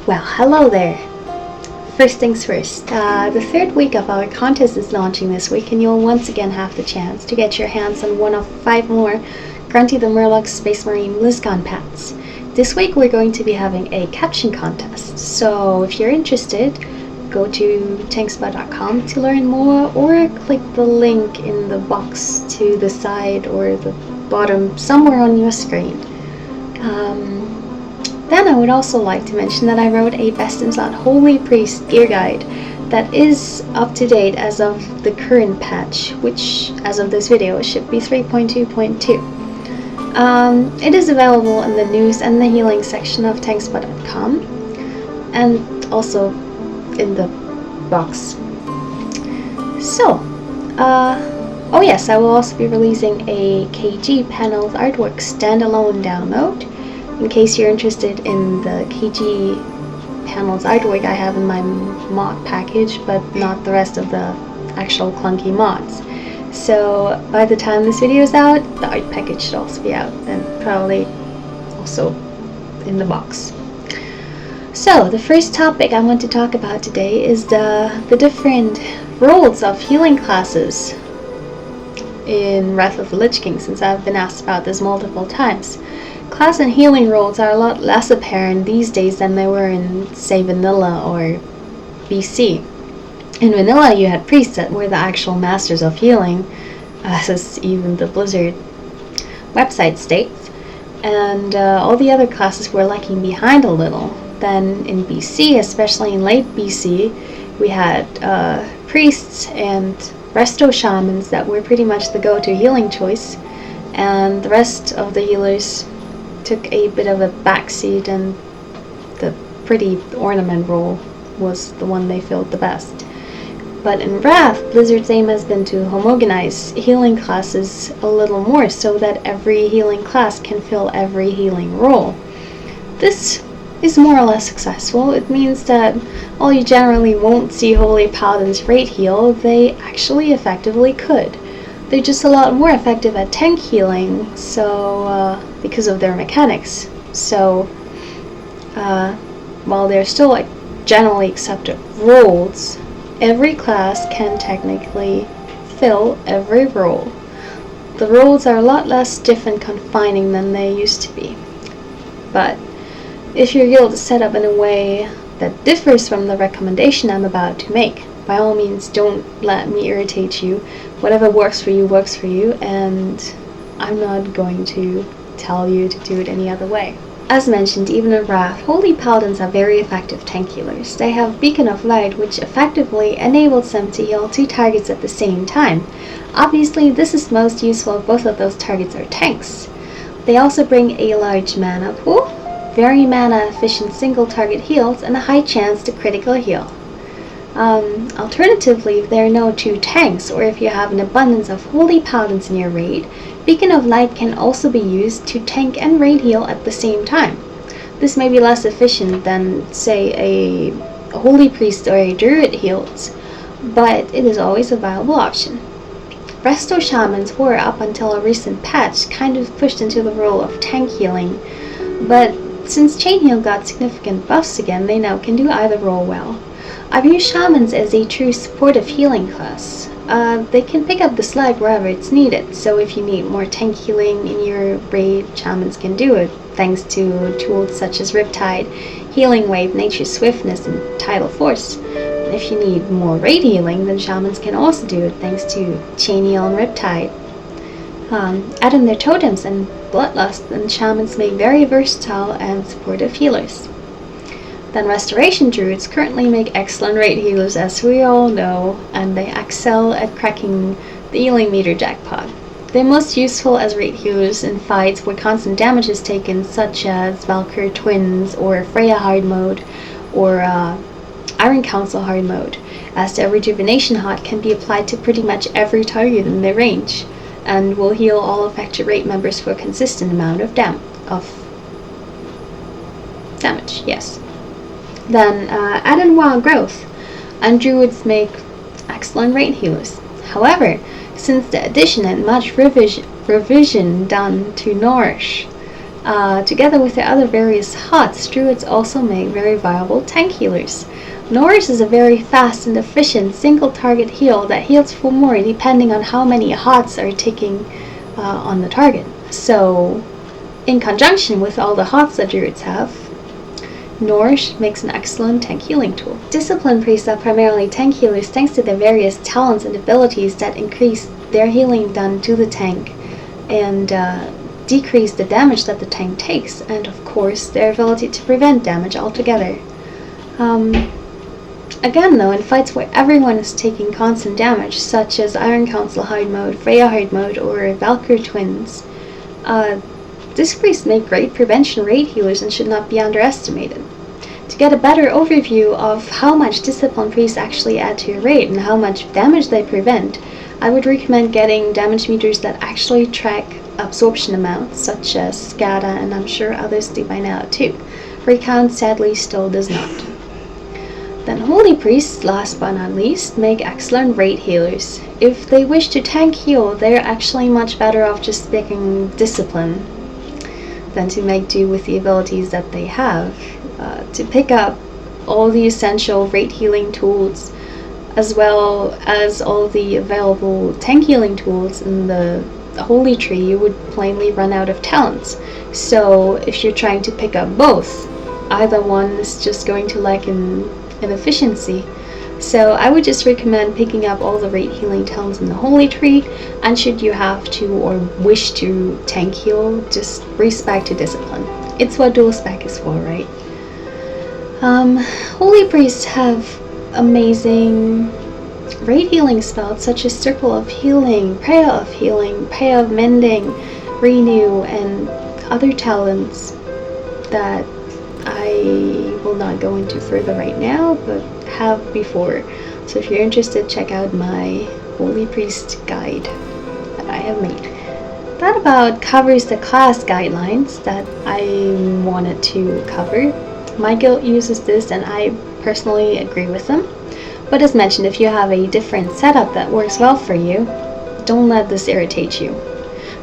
Well, hello there. First things first, the third week of our contest is launching this week, and you'll once again have the chance to get your hands on one of 5 more Grunty the Murloc Space Marine BlizzCon pets. This week we're going to be having a caption contest, so if you're interested, go to tankspot.com to learn more, or click the link in the box to the side or the bottom somewhere on your screen. Then I would also like to mention that I wrote a Best in Slot Holy Priest gear guide that is up to date as of the current patch, which as of this video should be 3.2.2. It is available in the news and the healing section of tankspot.com, and also in the box. So, oh yes, I will also be releasing a KG Panels Artwork standalone download. In case you're interested in the KG Panels artwork I have in my mod package, but not the rest of the actual clunky mods. So by the time this video is out, the art package should also be out, and probably also in the box. So the first topic I want to talk about today is the different roles of healing classes in Wrath of the Lich King, since I've been asked about this multiple times. Class and healing roles are a lot less apparent these days than they were in, say, Vanilla or BC. In Vanilla, you had priests that were the actual masters of healing, as even the Blizzard website states, and all the other classes were lagging behind a little. Then in BC, especially in late BC, we had priests and resto shamans that were pretty much the go-to healing choice, and the rest of the healers took a bit of a backseat, and the pretty ornament role was the one they filled the best. But in Wrath, Blizzard's aim has been to homogenize healing classes a little more so that every healing class can fill every healing role. This is more or less successful. It means that while you generally won't see Holy Paladins rate heal, they actually effectively could. They're just a lot more effective at tank healing, so because of their mechanics. So while they're still generally accepted roles, every class can technically fill every role. The roles are a lot less stiff and confining than they used to be. But if your guild is set up in a way that differs from the recommendation I'm about to make, by all means don't let me irritate you. Whatever works for you, and I'm not going to tell you to do it any other way. As mentioned, even in Wrath, Holy Paladins are very effective tank healers. They have Beacon of Light, which effectively enables them to heal 2 targets at the same time. Obviously, this is most useful if both of those targets are tanks. They also bring a large mana pool, very mana efficient single target heals, and a high chance to critical heal. Alternatively, if there are no 2 tanks, or if you have an abundance of Holy Paladins in your raid, Beacon of Light can also be used to tank and raid heal at the same time. This may be less efficient than, say, a Holy Priest or a Druid heals, but it is always a viable option. Resto Shamans were, up until a recent patch, kind of pushed into the role of tank healing, but since Chain Heal got significant buffs again, they now can do either role well. I view Shamans as a true supportive healing class. They can pick up the slack wherever it's needed, so if you need more tank healing in your raid, Shamans can do it, thanks to tools such as Riptide, Healing Wave, Nature's Swiftness, and Tidal Force. And if you need more raid healing, then Shamans can also do it, thanks to Chain Heal and Riptide. Add in their totems and Bloodlust, and Shamans make very versatile and supportive healers. Then Restoration Druids currently make excellent raid healers, as we all know, and they excel at cracking the healing meter jackpot. They're most useful as rate healers in fights where constant damage is taken, such as Valkyrie Twins or Freya hard mode or Iron Council hard mode, as their rejuvenation hot can be applied to pretty much every target in their range, and will heal all affected rate members for a consistent amount of damage. Yes. Then add in Wild Growth, and Druids make excellent rate healers. However, since the addition and much revision done to Nourish, together with the other various HOTS, Druids also make very viable tank healers. Nourish is a very fast and efficient single target heal that heals for more depending on how many HOTS are taking on the target. So, in conjunction with all the HOTS that Druids have, Nourish makes an excellent tank healing tool. Discipline priests are primarily tank healers thanks to their various talents and abilities that increase their healing done to the tank and decrease the damage that the tank takes, and of course their ability to prevent damage altogether. Again though, in fights where everyone is taking constant damage, such as Iron Council hard mode, Freya hard mode, or Valkyrie Twins, these priests make great prevention rate healers and should not be underestimated. To get a better overview of how much Discipline priests actually add to your rate and how much damage they prevent, I would recommend getting damage meters that actually track absorption amounts, such as SCADA, and I'm sure others do by now too. Recount sadly still does not. Then Holy Priests, last but not least, make excellent rate healers. If they wish to tank heal, they're actually much better off just picking Discipline than to make do with the abilities that they have. To pick up all the essential rate healing tools, as well as all the available tank healing tools in the Holy Tree, you would plainly run out of talents. So if you're trying to pick up both, either one is just going to lack in efficiency. So I would just recommend picking up all the rate healing talents in the Holy Tree, and should you have to or wish to tank heal, just respec to Discipline. It's what dual spec is for, right? Holy Priests have amazing rate healing spells such as Circle of Healing, Prayer of Healing, Prayer of Mending, Renew, and other talents that I will not go into further right now, but have before. So if you're interested, check out my Holy Priest guide that I have made. That about covers the class guidelines that I wanted to cover. My guild uses this and I personally agree with them. But as mentioned, if you have a different setup that works well for you, don't let this irritate you.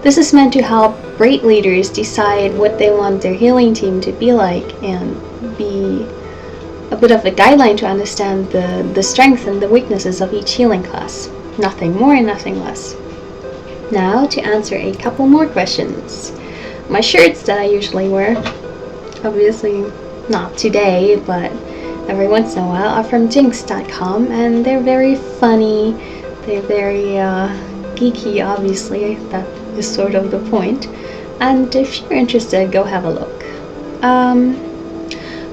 This is meant to help raid leaders decide what they want their healing team to be like and be a bit of a guideline to understand the strength and the weaknesses of each healing class. Nothing more and nothing less. Now to answer a couple more questions. My shirts that I usually wear, obviously not today, but every once in a while, are from jinx.com, and they're very funny, they're very geeky, obviously, that is sort of the point, and if you're interested, go have a look.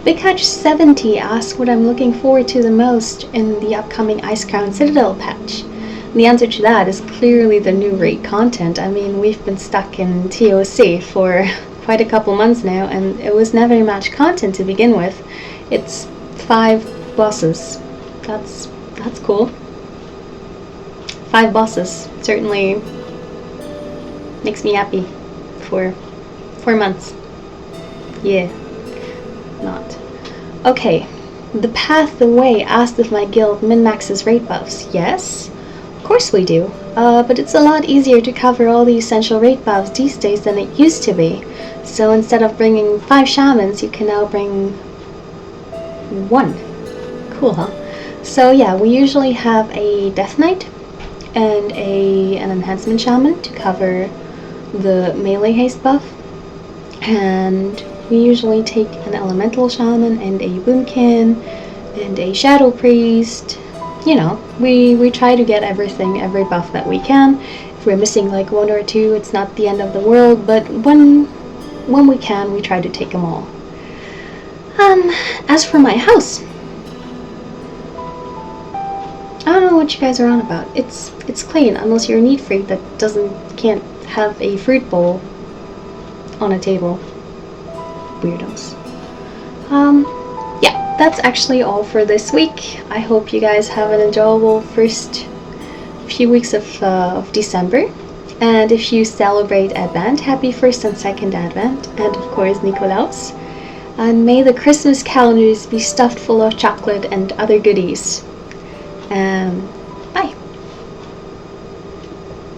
Big Hatch 70 asks what I'm looking forward to the most in the upcoming Icecrown Citadel patch. And the answer to that is clearly the new raid content. I mean, we've been stuck in TOC for quite a couple months now, and it was never much content to begin with. It's 5 bosses. That's cool. 5 bosses certainly makes me happy for 4 months. Yeah. Not. Okay. The Path the Way asked if my guild min-maxes raid buffs. Yes, of course we do. But it's a lot easier to cover all the essential raid buffs these days than it used to be. So instead of bringing 5 shamans, you can now bring 1. Cool, huh? So yeah, we usually have a Death Knight and an Enhancement Shaman to cover the melee haste buff. And we usually take an Elemental Shaman and a Boomkin and a Shadow Priest. You know, we try to get everything, every buff that we can. If we're missing like 1 or 2, it's not the end of the world, but when we can, we try to take them all. As for my house, I don't know what you guys are on about. It's clean unless you're a neat freak that can't have a fruit bowl on a table. Weirdos. Yeah, that's actually all for this week. I hope you guys have an enjoyable first few weeks of December. And if you celebrate Advent, happy first and second Advent, and of course Nikolaus. And may the Christmas calendars be stuffed full of chocolate and other goodies.